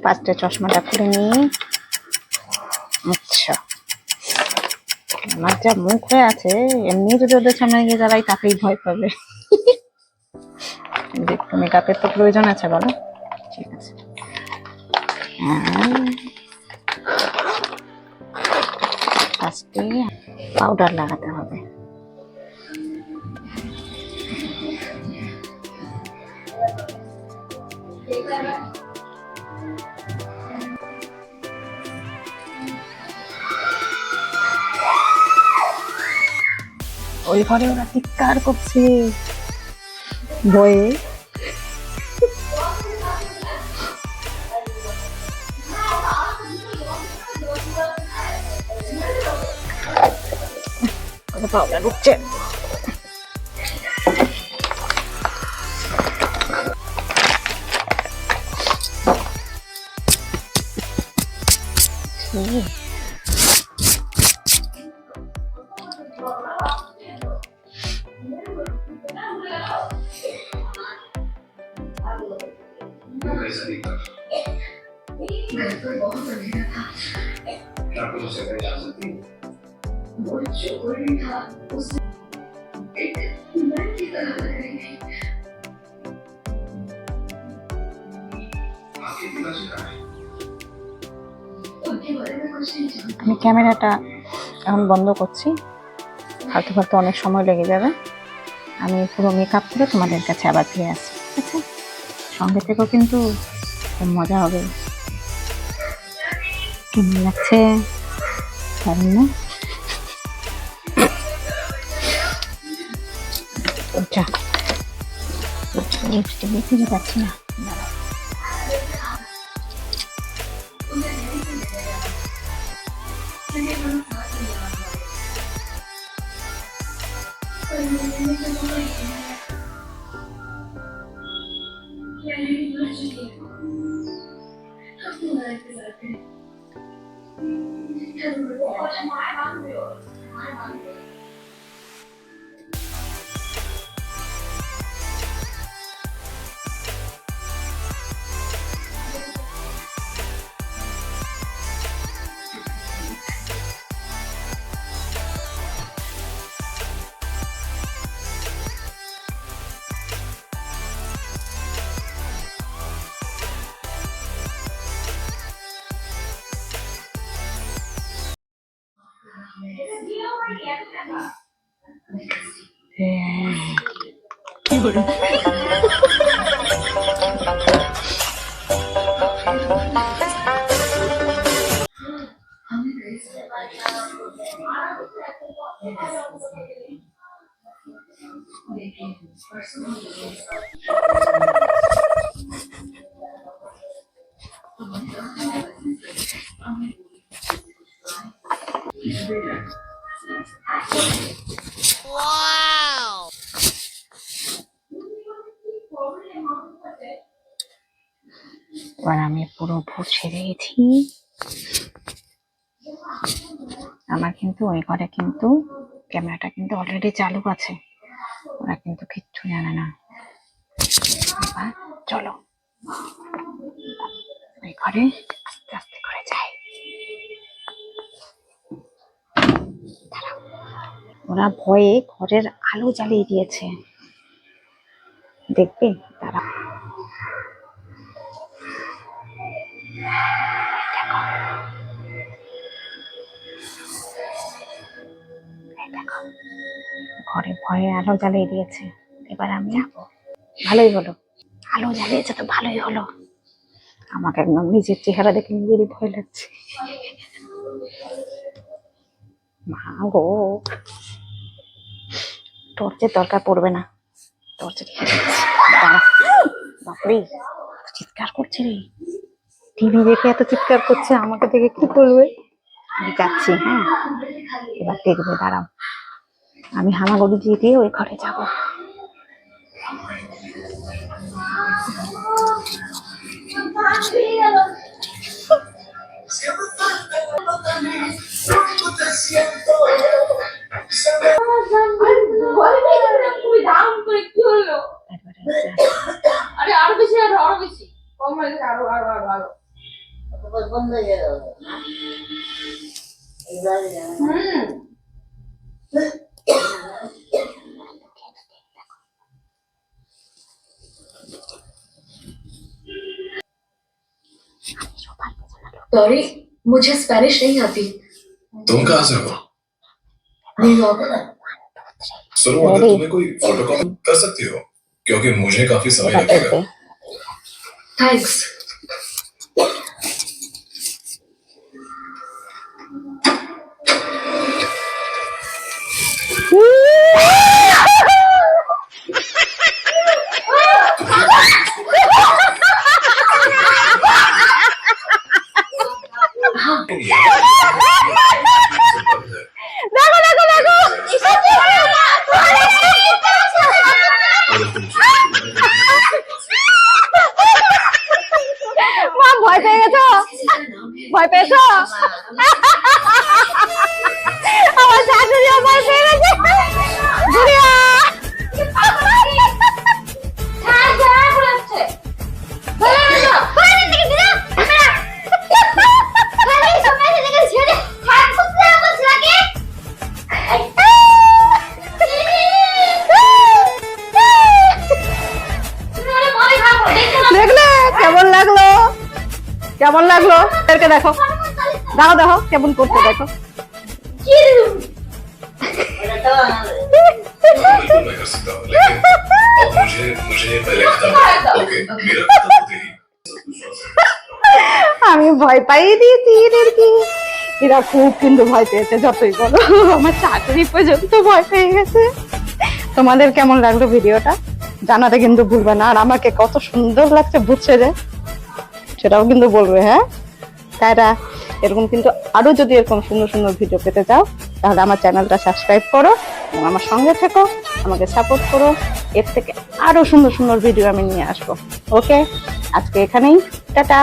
ফার্স্টে চশমাটা খুলে নিই। আচ্ছা, আমার যা মুখ হয়ে আছে, এমনি যদি ওদের সামনে গিয়ে দাঁড়াই তাকেই ভয় পাবে। একটু মেকআপের তো প্রয়োজন আছে, বলো? ঠিক আছে, ফার্স্টে পাউডার লাগাতে হবে। ওই ঘরে ওরা চিৎকার করছে ভয়ে। পাউডার উঠছে। আমি ক্যামেরাটা এখন বন্ধ করছি, ফালতু ফালতু অনেক সময় লেগে যাবে। আমি পুরো মেকআপ করে তোমাদের কাছে আবার ফিরে আসছি, ঠিক আছে? সঙ্গে থেকেও কিন্তু খুব মজা হবে। কেমন লাগছে জানি না। লিপস্টিক দেখতে পাচ্ছি না। এবার আমি পুরো ভোর ছেড়ে গেছি। আমার কিন্তু ওই ঘরে কিন্তু ক্যামেরাটা কিন্তু অলরেডি চালু আছে, ওরা কিন্তু কিচ্ছু জানে না। এবার চলো ওই ঘরে আস্তে আস্তে করে যাই। ওরা ভয়ে ঘরের আলো জ্বালিয়ে দিয়েছে, দেখবে তারা। দেখো ঘরে ভয়ে আলো জ্বালিয়ে দিয়েছে। এবার আমি যাবো। ভালোই হলো, আলো জ্বালিয়েছে তো ভালোই হলো। আমাকে একদম নিজের চেহারা দেখে নিজেরই ভয় লাগছে। মা গো, টর্চের দরকার পড়বে না, টর্চের বাপরে চিৎকার করছে রে। টিভি দেখে এত চিৎকার করছে, আমাকে দেখে কি করবে? আমি যাচ্ছি, হ্যাঁ এবার দেখবে, দাঁড়াও। আমি হামাগুড়ি দিয়ে দিয়ে ওই ঘরে যাবো। আরে আরো বেশি, আরো বেশি কম হয়ে গেছে, আরো আরো আরো আরো सॉरी, मुझे स्पेनिश नहीं आती। तुम कहाँ से हो? न्यूयॉर्क। सुनो, अगर तुम्हें कोई फोटोकॉपी कर सकती हो, क्योंकि मुझे काफी समय लगेगा। थैंक्स। দেখো দেখো দেখো মা ভয় পেয়ে গেছো? ভয় পেয়েছো? আমার শাশুড়িও ভয় পেয়ে গেছে। বুড়িয়া দেখলে কেমন লাগলো? কেমন লাগলো? এরকে দেখো, দেখো দেখো কেমন করতে, দেখো। बिल्कुल मैं कर सकता हूँ, लेकिन अब मुझे पहले बता। ओके, मेरा पता तो दे ही। আমি ভয় পাইয়ে দিয়েছি এদেরকে। এরা খুব কিন্তু ভয় পেয়েছে, যতই বলো। আমার চাকরি পর্যন্ত ভয় পেয়ে গেছে। তোমাদের কেমন লাগলো ভিডিওটা জানাতে কিন্তু ভুলবে না। আর আমাকে কত সুন্দর লাগছে বুঝছে যে, সেটাও কিন্তু বলবে। হ্যাঁ তাইরা এরকম কিন্তু আরো যদি এরকম সুন্দর সুন্দর ভিডিও পেতে চাও, তাহলে আমার চ্যানেলটা সাবস্ক্রাইব করো এবং আমার সঙ্গে থেকো, আমাকে সাপোর্ট করো। এর থেকে আরো সুন্দর সুন্দর ভিডিও আমি নিয়ে আসবো। ওকে, আজকে এখানেই, টাটা।